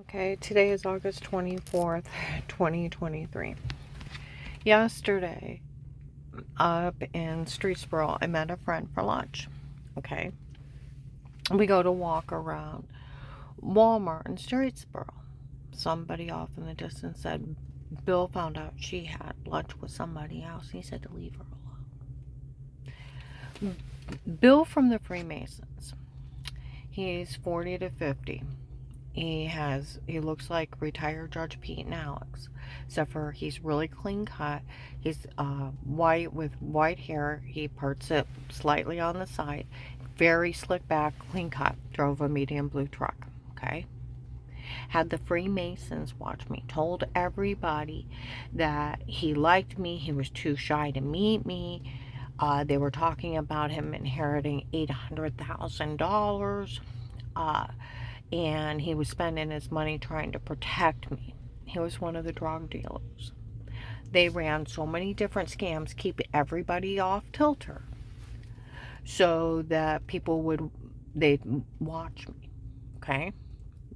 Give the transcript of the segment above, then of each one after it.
Okay, today is August 24th, 2023. Yesterday, up in Streetsboro, I met a friend for lunch. Okay, we go to walk around Walmart in Streetsboro. Somebody off in the distance said Bill found out she had lunch with somebody else. He said to leave her alone. Bill from the Freemasons. He's 40 to 50. He looks like retired Judge Pete and Alex, except for he's really clean cut. He's white with white hair. He parts it slightly on the side. Very slick back, clean cut. Drove a medium blue truck. Okay. Had the Freemasons watch me. Told everybody that he liked me. He was too shy to meet me. They were talking about him inheriting $800,000. And he was spending his money trying to protect me. He was one of the drug dealers. They ran so many different scams, keep everybody off kilter, so that they'd watch me. Okay?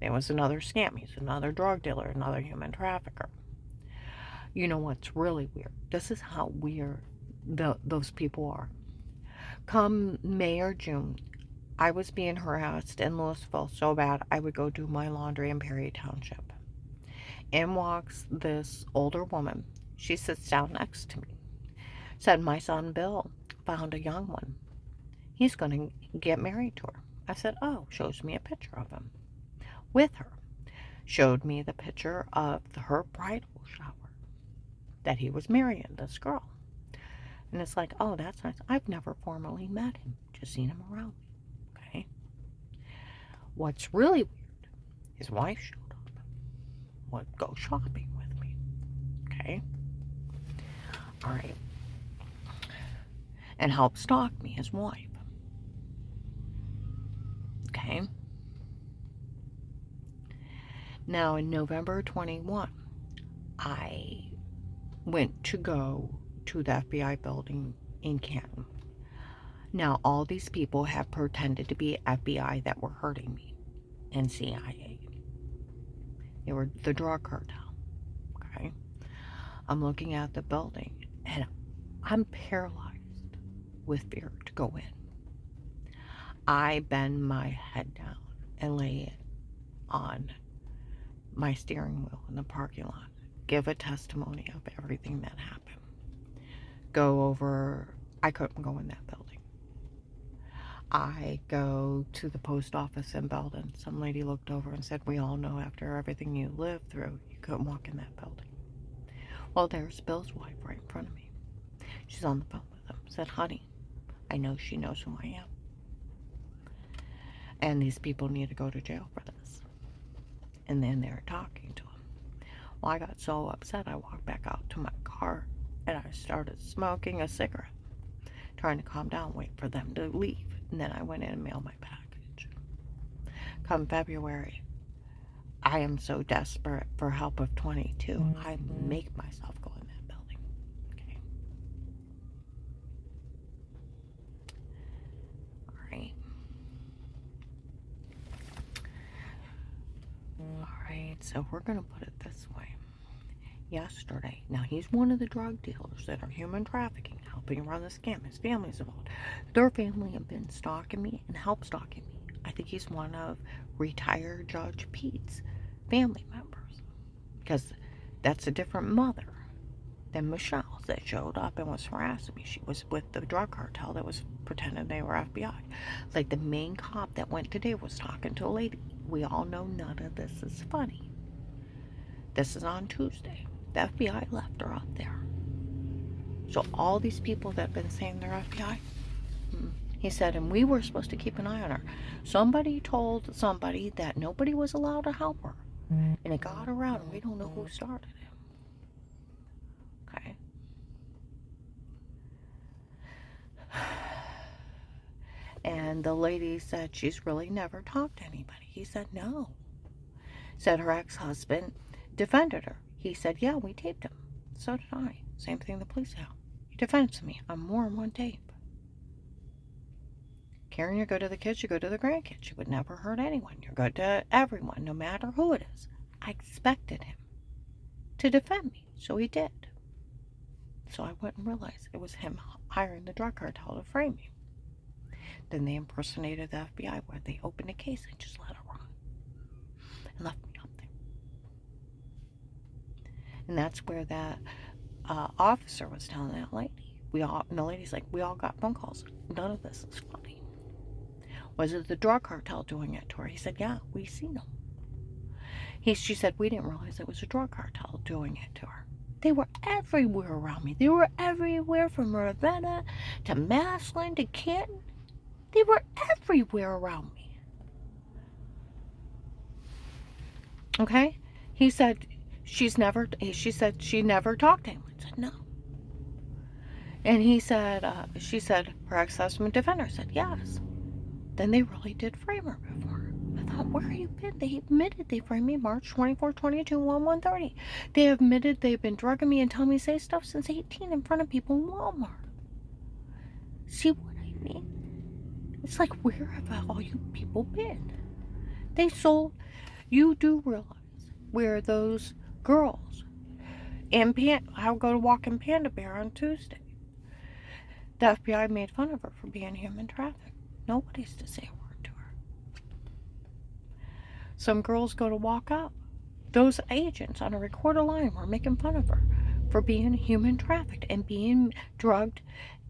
There was another scam. He's another drug dealer, another human trafficker. You know what's really weird? This is how weird those people are. Come May or June, I was being harassed in Louisville so bad I would go do my laundry in Perry Township. In walks this older woman. She sits down next to me. Said, my son Bill found a young one. He's going to get married to her. I said, oh, shows me a picture of him with her. Showed me the picture of her bridal shower that he was marrying this girl. And it's like, oh, that's nice. I've never formally met him, just seen him around. Okay. What's really weird, his wife showed up. Would go shopping with me. Okay. All right. And help stalk me, his wife. Okay. Now in November 21, I went to go to the FBI building in Canton. Now all these people have pretended to be FBI that were hurting me, and CIA. They were the drug cartel. Okay. I'm looking at the building and I'm paralyzed with fear to go in. I bend my head down and lay it on my steering wheel in the parking lot. Give a testimony of everything that happened. Go over, I couldn't go in that building. I go to the post office in Belden. Some lady looked over and said, we all know after everything you lived through, you couldn't walk in that building. Well, there's Bill's wife right in front of me. She's on the phone with him. Said, honey, I know she knows who I am. And these people need to go to jail for this. And then they're talking to him. Well, I got so upset, I walked back out to my car and I started smoking a cigarette, trying to calm down, wait for them to leave. And then I went in and mailed my package. Come February, I am so desperate for help of 22, I make myself go in that building. Okay. Alright. Alright, so we're going to put it this way. Yesterday, now he's one of the drug dealers that are human trafficking, helping run the scam. His family's involved. Their family have been stalking me and help stalking me. I think he's one of retired Judge Pete's family members, because that's a different mother than Michelle that showed up and was harassing me. She was with the drug cartel that was pretending they were FBI. Like the main cop that went today was talking to a lady. We all know none of this is funny. This is on Tuesday. The FBI left her out there. So all these people that have been saying they're FBI, he said, and we were supposed to keep an eye on her. Somebody told somebody that nobody was allowed to help her. And it got around, and we don't know who started it. Okay. And the lady said she's really never talked to anybody. He said no. Said her ex-husband defended her. He said, yeah, we taped him. So did I. Same thing the police have. He defends me on more than one tape. Karen, you're good to the kids, you're good to the grandkids. You would never hurt anyone. You're good to everyone, no matter who it is. I expected him to defend me, so he did. So I wouldn't realize it was him hiring the drug cartel to frame me. Then they impersonated the FBI, where they opened a case and just let it run and left me up there. And that's where that officer was telling that lady. And the lady's like, we all got phone calls. None of this is funny. Was it the drug cartel doing it to her? He said, yeah, we seen them. She said, we didn't realize it was a drug cartel doing it to her. They were everywhere around me. They were everywhere from Ravenna to Massillon to Canton. They were everywhere around me. Okay? He said, she said she never talked to him. I said, no. And she said, her ex-husband defender said, yes. Then they really did frame her before. I thought, where have you been? They admitted they framed me March 24, 22, 1/130. They admitted they've been drugging me and telling me to say stuff since 18 in front of people in Walmart. See what I mean? It's like, where have all you people been? You do realize where those girls, I'll go to walk in Panda Bear on Tuesday. The FBI made fun of her for being human trafficked. Nobody's to say a word to her. Some girls go to walk up. Those agents on a recorded line were making fun of her for being human trafficked and being drugged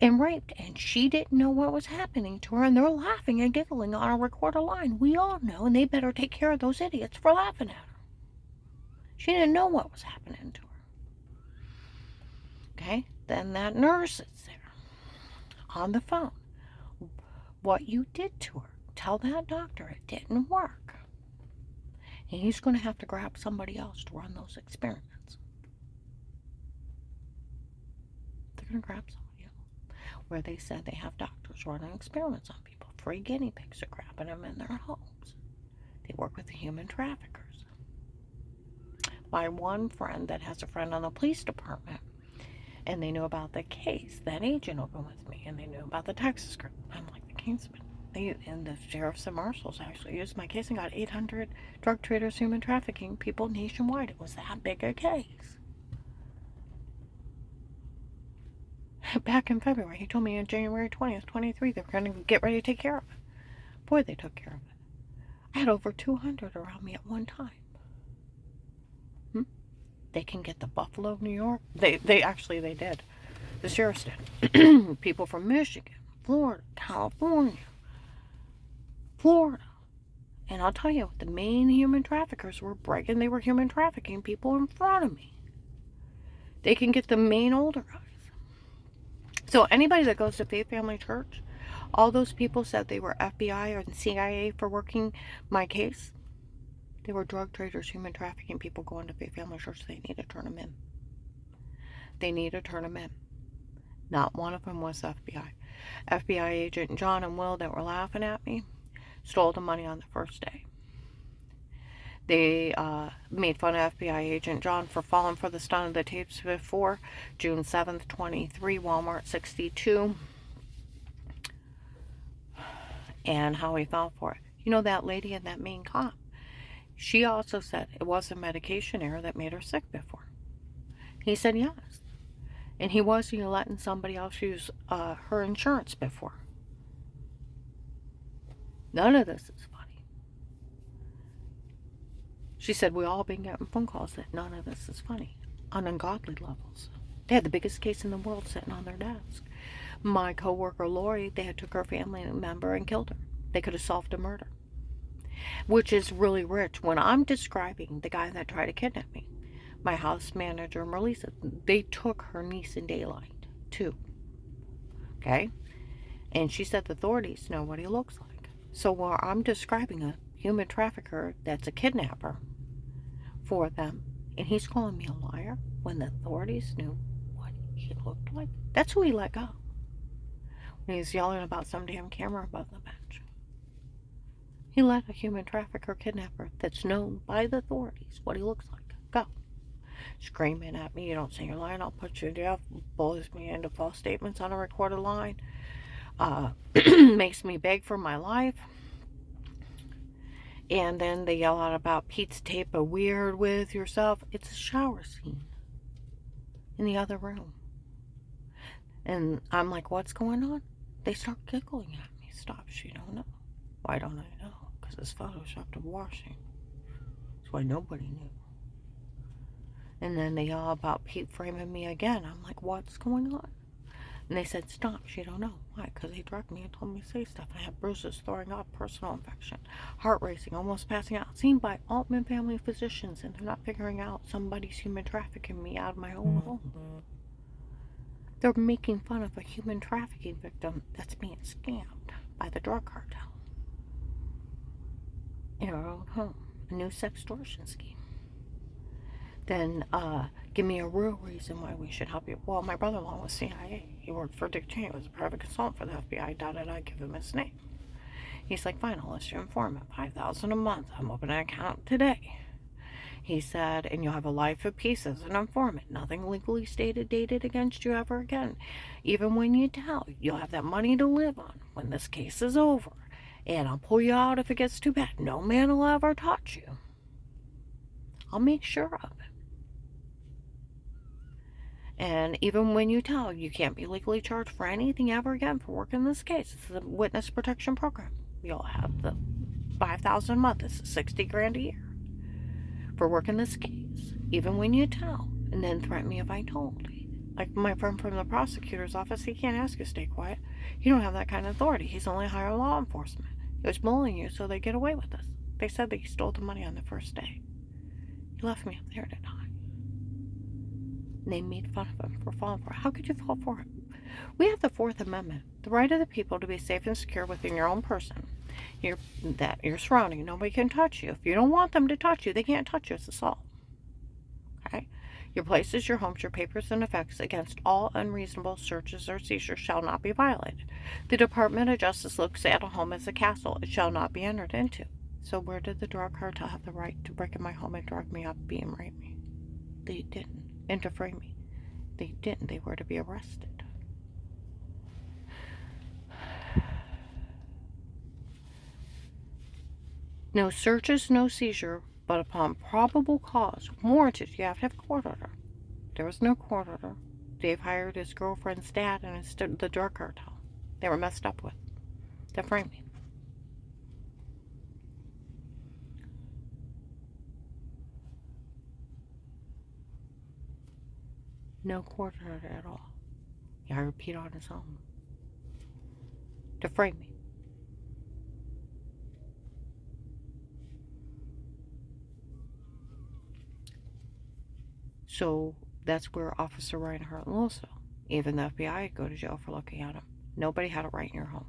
and raped. And she didn't know what was happening to her. And they're laughing and giggling on a recorded line. We all know. And they better take care of those idiots for laughing at her. She didn't know what was happening to her. Okay? Then that nurse is there on the phone. What you did to her. Tell that doctor it didn't work. And he's going to have to grab somebody else to run those experiments. They're going to grab somebody else. Where they said they have doctors running experiments on people. Free guinea pigs are grabbing them in their homes. They work with the human traffickers. My one friend that has a friend on the police department, and they knew about the case, that agent opened with me, and they knew about the Texas group. I'm like, the Kingsman. And the sheriffs and marshals actually used my case and got 800 drug traders, human trafficking people nationwide. It was that big a case. Back in February, he told me on January 20th, 23, they were going to get ready to take care of it. Boy, they took care of it. I had over 200 around me at one time. They can get the Buffalo, New York. They did. The sheriffs did. People from Michigan, Florida, California, Florida. And I'll tell you, the main human traffickers were bragging they were human trafficking people in front of me. They can get the main older guys. So anybody that goes to Faith Family Church, all those people said they were FBI or the CIA for working my case. They were drug traders, human trafficking people going to Faith Family Church. They need to turn them in. They need to turn them in. Not one of them was FBI. FBI agent John and Will that were laughing at me stole the money on the first day. They made fun of FBI agent John for falling for the stunt of the tapes before. June 7th, 23, Walmart 62. And how he fell for it. You know that lady and that main cop? She also said it was a medication error that made her sick before. He said yes. And he wasn't letting somebody else use her insurance before. None of this is funny. She said, we all been getting phone calls that none of this is funny. On ungodly levels. They had the biggest case in the world sitting on their desk. My coworker Lori, they had took her family member and killed her. They could have solved a murder. Which is really rich. When I'm describing the guy that tried to kidnap me, my house manager, Melissa, they took her niece in daylight, too. Okay? And she said the authorities know what he looks like. So while I'm describing a human trafficker that's a kidnapper for them, and he's calling me a liar when the authorities knew what he looked like, that's who he let go. When he's yelling about some damn camera above the bench. He let a human trafficker kidnapper that's known by the authorities what he looks like go. Screaming at me, you don't say you're lying, I'll put you in jail. Bullies me into false statements on a recorded line. Makes me beg for my life. And then they yell out about Pete's tape a weird with yourself. It's a shower scene in the other room. And I'm like, what's going on? They start giggling at me. Stop, she don't know. Why don't I know? Because it's photoshopped of washing. That's why nobody knew. And then they yell about Pete framing me again. I'm like, what's going on? And they said, stop, she don't know. Why? Because he drugged me and told me to say stuff. I had bruises, throwing up, personal infection, heart racing, almost passing out. Seen by Altman family physicians, and they're not figuring out somebody's human trafficking me out of my own home. They're making fun of a human trafficking victim that's being scammed by the drug cartel in our own home. A new sextortion scheme. Then give me a real reason why we should help you. Well, my brother-in-law was CIA. He worked for Dick Cheney. He was a private consultant for the FBI. I give him his name. He's like, fine, I'll list your informant. $5,000 a month. I'm opening an account today. He said, and you'll have a life of peace as an informant. Nothing legally dated against you ever again. Even when you tell, you'll have that money to live on when this case is over. And I'll pull you out if it gets too bad. No man will ever touch you. I'll make sure of it. And even when you tell, you can't be legally charged for anything ever again for working this case. It's the witness protection program. You'll have the $5,000 a month. It's $60,000 a year for working this case. Even when you tell, and then threaten me if I told. Like my friend from the prosecutor's office, he can't ask you to stay quiet. You don't have that kind of authority. He's only higher law enforcement. He was bullying you so they get away with this. They said that you stole the money on the first day. He left me up there to die. And they made fun of him for falling for it. How could you fall for it? We have the Fourth Amendment, the right of the people to be safe and secure within your own person, your surrounding. Nobody can touch you. If you don't want them to touch you, they can't touch you. It's assault. Okay? Your places, your homes, your papers, and effects against all unreasonable searches or seizures shall not be violated. The Department of Justice looks at a home as a castle. It shall not be entered into. So where did the drug cartel have the right to break in my home and drug me up, beat and rape me? They didn't. And to frame me. They didn't. They were to be arrested. No searches, no seizure, but upon probable cause, warranted, you have to have court order. There was no court order. Dave hired his girlfriend's dad and the drug cartel. They were messed up with. To frame me. No court order at all. He hired Pete on his own. To frame me. So that's where Officer Reinhardt Loso, even the FBI could go to jail for looking at him. Nobody had a right in your home.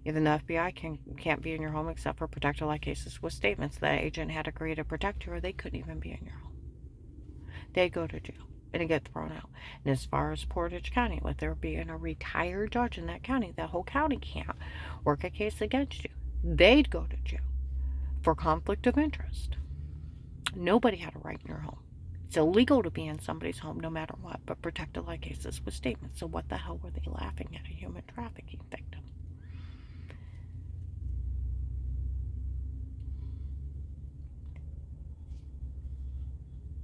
Even the FBI can't be in your home except for protected like cases with statements that agent had agreed to protect you, or they couldn't even be in your home. They'd go to jail and get thrown out. And as far as Portage County, with there being a retired judge in that county, that whole county can't work a case against you. They'd go to jail for conflict of interest. Nobody had a right in your home. It's illegal to be in somebody's home no matter what, but protected like cases with statements. So what the hell were they laughing at a human trafficking victim?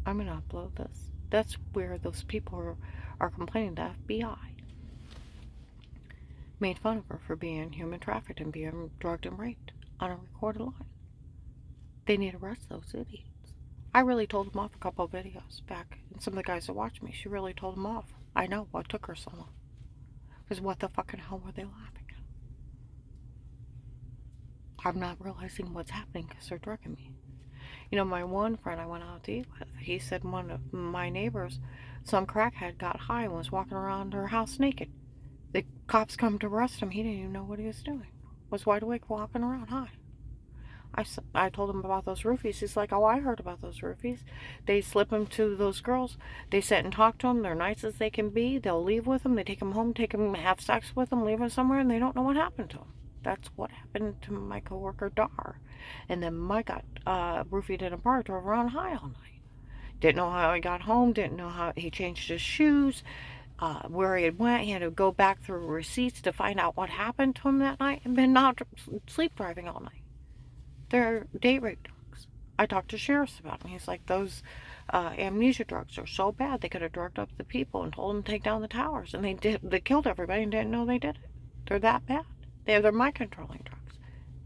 I'm going to upload this. That's where those people are complaining. The FBI made fun of her for being human trafficked and being drugged and raped on a recorded line. They need to arrest those idiots. I really told them off a couple of videos back, and some of the guys that watched me, she really told them off. I know what took her so long. Because what the fucking hell were they laughing at? I'm not realizing what's happening because they're drugging me. You know, my one friend I went out to eat with, he said one of my neighbors, some crackhead, got high and was walking around her house naked. The cops come to arrest him. He didn't even know what he was doing. Was wide awake walking around high. I told him about those roofies. He's like, oh, I heard about those roofies. They slip them to those girls. They sit and talk to them. They're nice as they can be. They'll leave with them. They take them home, have sex with them, leave them somewhere, and they don't know what happened to them. That's what happened to my coworker Dar. And then Mike got roofied in a bar, drove around high all night. Didn't know how he got home. Didn't know how he changed his shoes. Where he had went. He had to go back through receipts to find out what happened to him that night. And been not sleep driving all night. They're date rape drugs. I talked to sheriffs about them. He's like, those amnesia drugs are so bad they could have drugged up the people and told them to take down the towers, and they did. They killed everybody and didn't know they did it. They're that bad. They're mind controlling drugs.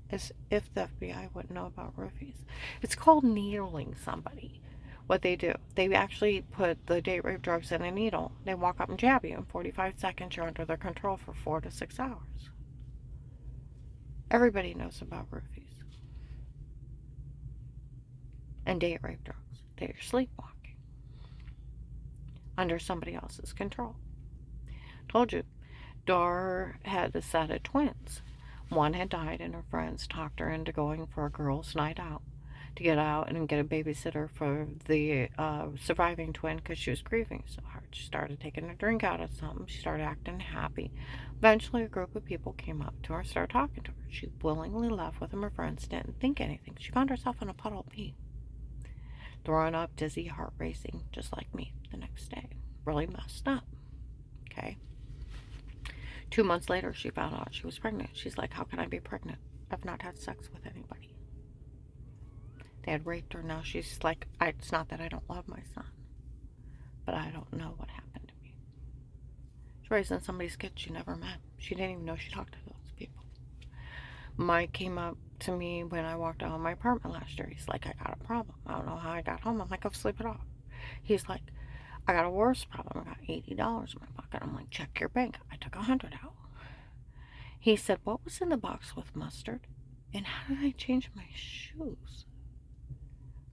As if the FBI wouldn't know about roofies. It's called needling somebody. What they do, they actually put the date rape drugs in a needle. They walk up and jab you. In 45 seconds, you're under their control for 4 to 6 hours. Everybody knows about roofies and date rape drugs. They're sleepwalking under somebody else's control. Told you, Dar had a set of twins. One had died, and her friends talked her into going for a girls' night out to get out and get a babysitter for the surviving twin because she was grieving so hard. She started taking a drink out of something. She started acting happy. Eventually, a group of people came up to her and started talking to her. She willingly left with them. Her friends didn't think anything. She found herself in a puddle of pee, throwing up, dizzy, heart racing, just like me the next day. Really messed up. Okay. 2 months later, she found out she was pregnant. She's like, how can I be pregnant? I've not had sex with anybody. They had raped her. Now she's like, it's not that I don't love my son, but I don't know what happened to me. She's raising somebody's kid she never met. She didn't even know she talked to those people. Mike came up to me when I walked out of my apartment last year. He's like, I got a problem. I don't know how I got home. I'm like, I'll sleep it off. He's like, I got a worse problem. I got $80 in my pocket. I'm like, check your bank. I took $100 out. He said, what was in the box with mustard? And how did I change my shoes?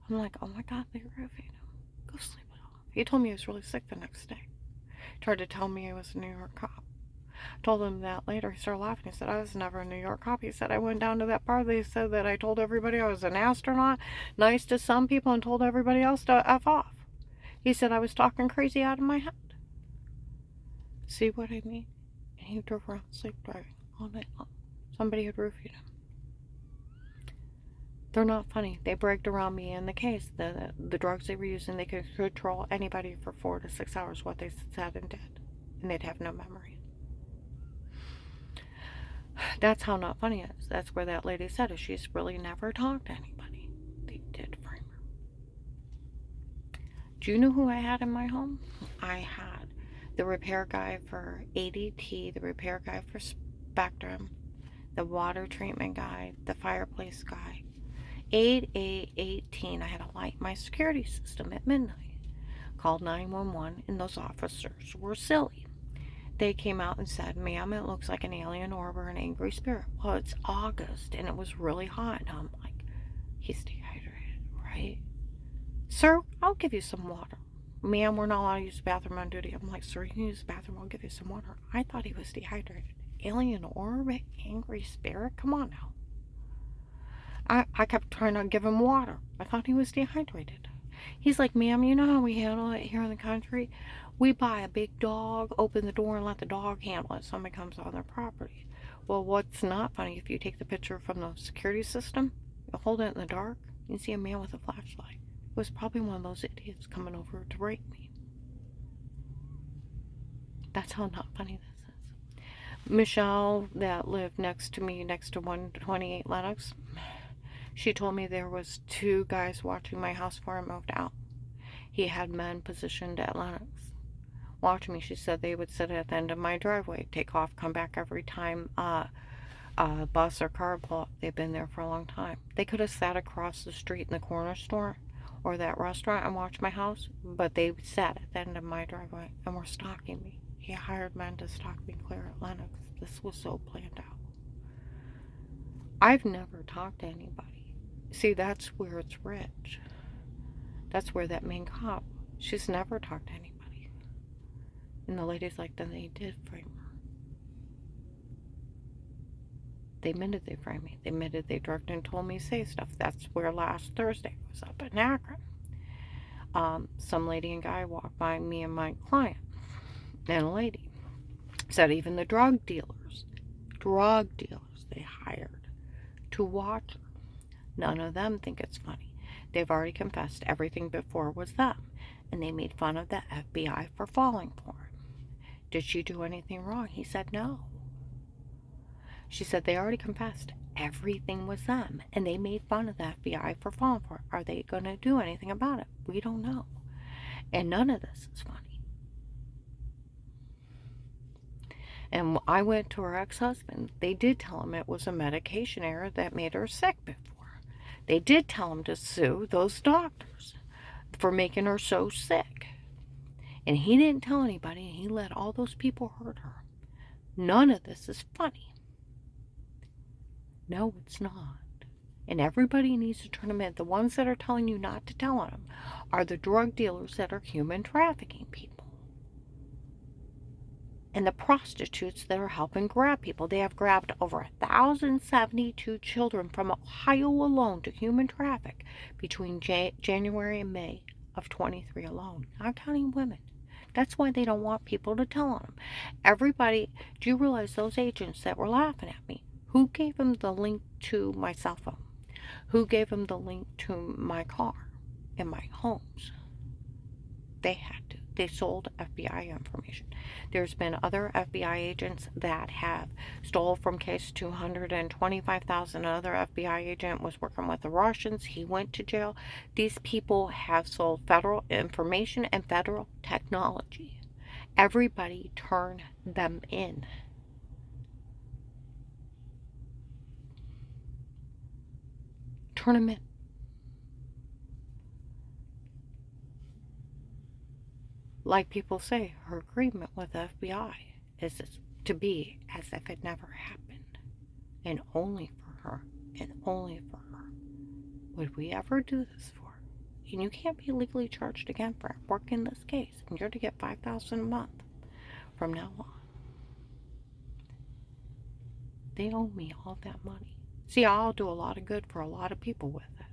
I'm like, oh my God, they roofied him. Go sleep it off. He told me he was really sick the next day. He tried to tell me he was a New York cop. I told him that later. He started laughing. He said, I was never a New York cop. He said, I went down to that bar. They said that I told everybody I was an astronaut, nice to some people, and told everybody else to F off. He said I was talking crazy out of my head. See what I mean? And he drove around sleep driving all night long. Somebody had roofied him. They're not funny. They bragged around me in the case. The drugs they were using, they could control anybody for 4 to 6 hours, what they said and did. And they'd have no memory. That's how not funny it is. That's where that lady said it. She's really never talked to anybody. They did frame her. Do you know who I had in my home? I had the repair guy for ADT, the repair guy for Spectrum, the water treatment guy, the fireplace guy. 8/8/18, I had to light my security system at midnight. Called 911, and those officers were silly. They came out and said, ma'am, it looks like an alien orb or an angry spirit. Well, it's August, and it was really hot. And I'm like, he's dehydrated, right? Sir, I'll give you some water. Ma'am, we're not allowed to use the bathroom on duty. I'm like, sir, you can use the bathroom. I'll give you some water. I thought he was dehydrated. Alien orb, angry spirit? Come on now. I kept trying to give him water. I thought he was dehydrated. He's like, ma'am, you know how we handle it here in the country? We buy a big dog, open the door, and let the dog handle it. Somebody comes on their property. Well, what's not funny, if you take the picture from the security system, you hold it in the dark, you see a man with a flashlight. It was probably one of those idiots coming over to rape me. That's how not funny this is. Michelle, that lived next to me, next to 128 Lenox, she told me there was 2 guys watching my house before I moved out. He had men positioned at Lenox watching me. She said they would sit at the end of my driveway, take off, come back every time a bus or car pull up. They've been there for a long time. They could have sat across the street in the corner store or that restaurant and watched my house, but they sat at the end of my driveway and were stalking me. He hired men to stalk me clear at Lenox. This was so planned out. I've never talked to anybody. See, that's where it's rich. That's where that main cop, she's never talked to anybody. And the lady's like, then they did frame her. They admitted they framed me. They admitted they drugged and told me to say stuff. That's where last Thursday was up in Akron. Some lady and guy walked by me and my client. And a lady said even the drug dealers they hired to watch her. None of them think it's funny. They've already confessed everything before was them, and they made fun of the FBI for falling for it. Did she do anything wrong? He said no. She said they already confessed everything was them. And they made fun of the FBI for falling for it. Are they going to do anything about it? We don't know. And none of this is funny. And I went to her ex-husband. They did tell him it was a medication error that made her sick before. They did tell him to sue those doctors for making her so sick. And he didn't tell anybody, and he let all those people hurt her. None of this is funny. No, it's not. And everybody needs to turn them in. The ones that are telling you not to tell on them are the drug dealers that are human trafficking people. And the prostitutes that are helping grab people. They have grabbed over 1,072 children from Ohio alone to human traffic between January and May of 23 alone. Not counting women. That's why they don't want people to tell on them. Everybody, do you realize those agents that were laughing at me? Who gave them the link to my cell phone? Who gave them the link to my car and my homes? They had to. They sold FBI information. There's been other FBI agents that have stole from case 225,000. Another FBI agent was working with the Russians. He went to jail. These people have sold federal information and federal technology. Everybody turn them in. Turn them in. Like people say, her agreement with the FBI is to be as if it never happened. And only for her, and only for her, would we ever do this for her. And you can't be legally charged again for working this case. And you're to get $5,000 a month from now on. They owe me all that money. See, I'll do a lot of good for a lot of people with it.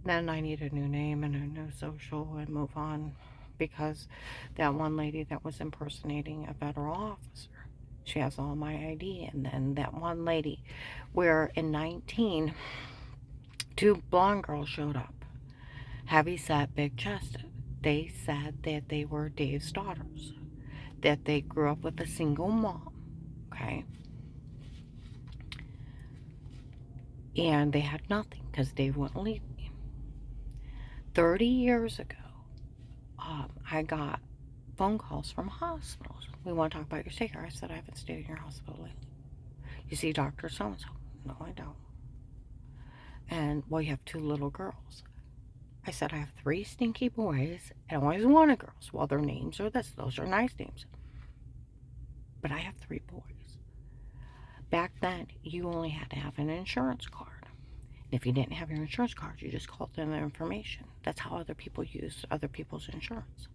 Then I need a new name and a new social and move on. Because that one lady that was impersonating a federal officer, she has all my ID. And then that one lady where in 19, 2 blonde girls showed up, heavy set, big chested. They said that they were Dave's daughters, that they grew up with a single mom, okay? And they had nothing because Dave wouldn't leave me. 30 years ago, I got phone calls from hospitals. We want to talk about your stay here. I said, I haven't stayed in your hospital lately. You see Dr. So-and-so? No, I don't. And, well, you have 2 little girls. I said, I have 3 stinky boys and always wanted girls. Well, their names are this. Those are nice names. But I have 3 boys. Back then, you only had to have an insurance card. If you didn't have your insurance card, you just called in the information. That's how other people used other people's insurance.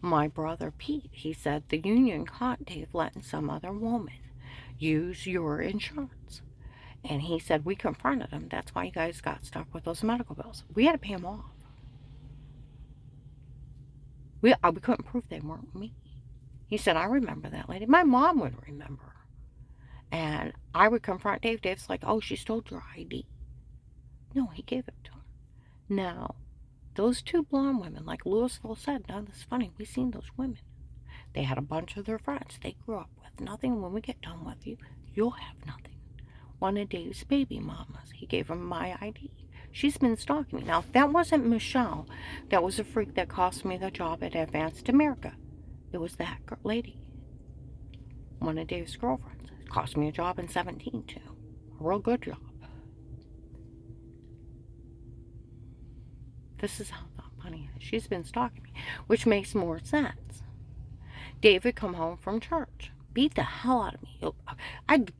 My brother Pete, he said the union caught Dave letting some other woman use your insurance. And he said we confronted him. That's why you guys got stuck with those medical bills. We had to pay him off. We couldn't prove they weren't me. He said, I remember that lady. My mom would remember her. And I would confront Dave. Dave's like, oh, she stole your ID. No, he gave it to her. Now, those 2 blonde women, like Louisville said, now this is funny, we seen those women. They had a bunch of their friends they grew up with. Nothing. When we get done with you, you'll have nothing. One of Dave's baby mamas, he gave them my ID. She's been stalking me. Now, if that wasn't Michelle, that was a freak that cost me the job at Advanced America. It was that lady. One of Dave's girlfriends. It cost me a job in 17, too. A real good job. This is how funny it is. She's been stalking me, which makes more sense. David come home from church, beat the hell out of me.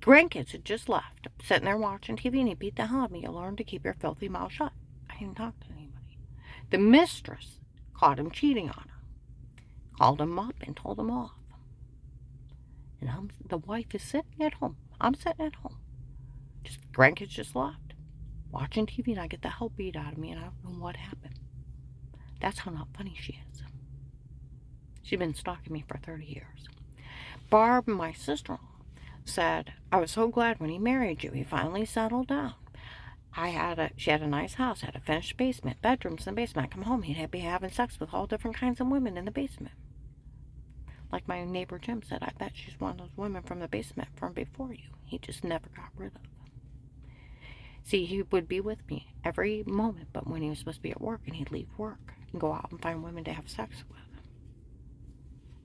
Grandkids had just left, sitting there watching TV, and he beat the hell out of me. You learn to keep your filthy mouth shut. I didn't talk to anybody. The mistress caught him cheating on her, called him up and told him off. And the wife is sitting at home. I'm sitting at home. Grandkids just left. Watching TV, and I get the hell beat out of me, and I don't know what happened. That's how not funny she is. She's been stalking me for 30 years. Barb, my sister-in-law, said, I was so glad when he married you. He finally settled down. She had a nice house, had a finished basement, bedrooms in the basement. I come home, he'd be having sex with all different kinds of women in the basement. Like my neighbor Jim said, I bet she's one of those women from the basement from before you. He just never got rid of them. See, he would be with me every moment, but when he was supposed to be at work, and he'd leave work and go out and find women to have sex with.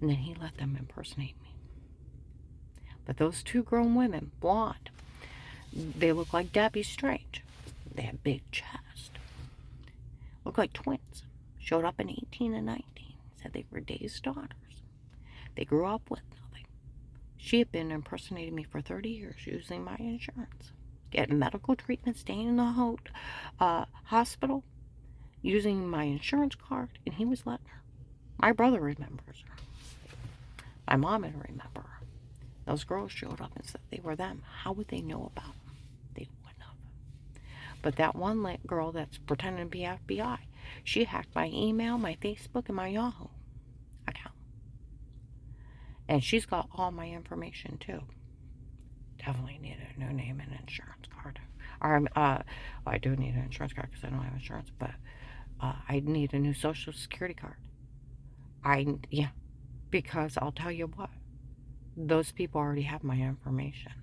And then he let them impersonate me. But those two grown women, blonde, they look like Debbie Strange. They had big chest. Looked like twins. Showed up in 18 and 19. Said they were Dave's daughters. They grew up with nothing. She had been impersonating me for 30 years using my insurance. Getting medical treatment, staying in the hospital, using my insurance card, and he was letting her. My brother remembers her. My mom would remember her. Those girls showed up and said they were them. How would they know about them? They wouldn't have. But that one girl that's pretending to be FBI, she hacked my email, my Facebook, and my Yahoo account. And she's got all my information too. Definitely need a new name and insurance card. Or, well, I do need an insurance card because I don't have insurance, but I need a new Social Security card. Yeah, because I'll tell you what, those people already have my information,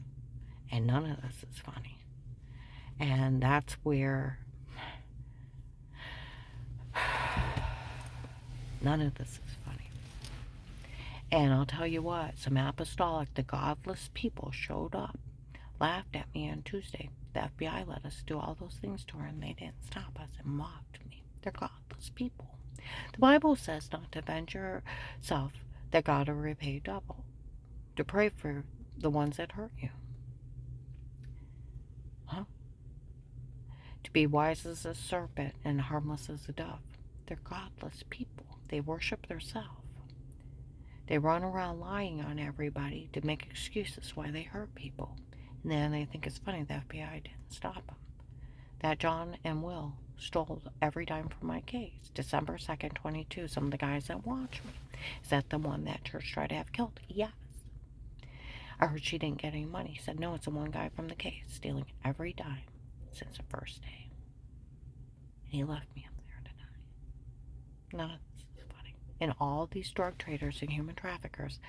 and none of this is funny. And that's where none of this is funny. And I'll tell you what, some apostolic, the godless people showed up, laughed at me on Tuesday. The FBI let us do all those things to her, and they didn't stop us and mocked me. They're godless people. The Bible says not to avenge yourself, that God will repay double. To pray for the ones that hurt you. Huh? To be wise as a serpent and harmless as a dove. They're godless people. They worship themselves. They run around lying on everybody to make excuses why they hurt people. And then they think it's funny the FBI didn't stop them. That John and Will stole every dime from my case. December 2nd, 22. Some of the guys that watch me. Is that the one that church tried to have killed? Yes. I heard she didn't get any money. He said, no, it's the one guy from the case stealing every dime since the first day. And he left me up there to die. None of this is funny. And all these drug traders and human traffickers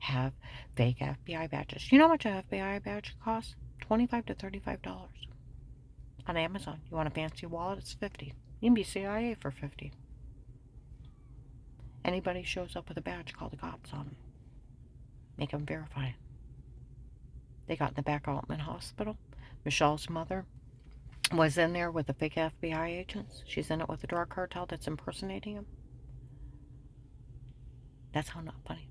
have fake FBI badges. You know how much an FBI badge costs? $25 to $35. On Amazon. You want a fancy wallet? It's $50. You can be CIA for $50. Anybody shows up with a badge, call the cops on them. Make them verify it. They got in the back of Altman Hospital. Michelle's mother was in there with the fake FBI agents. She's in it with the drug cartel that's impersonating him. That's how not funny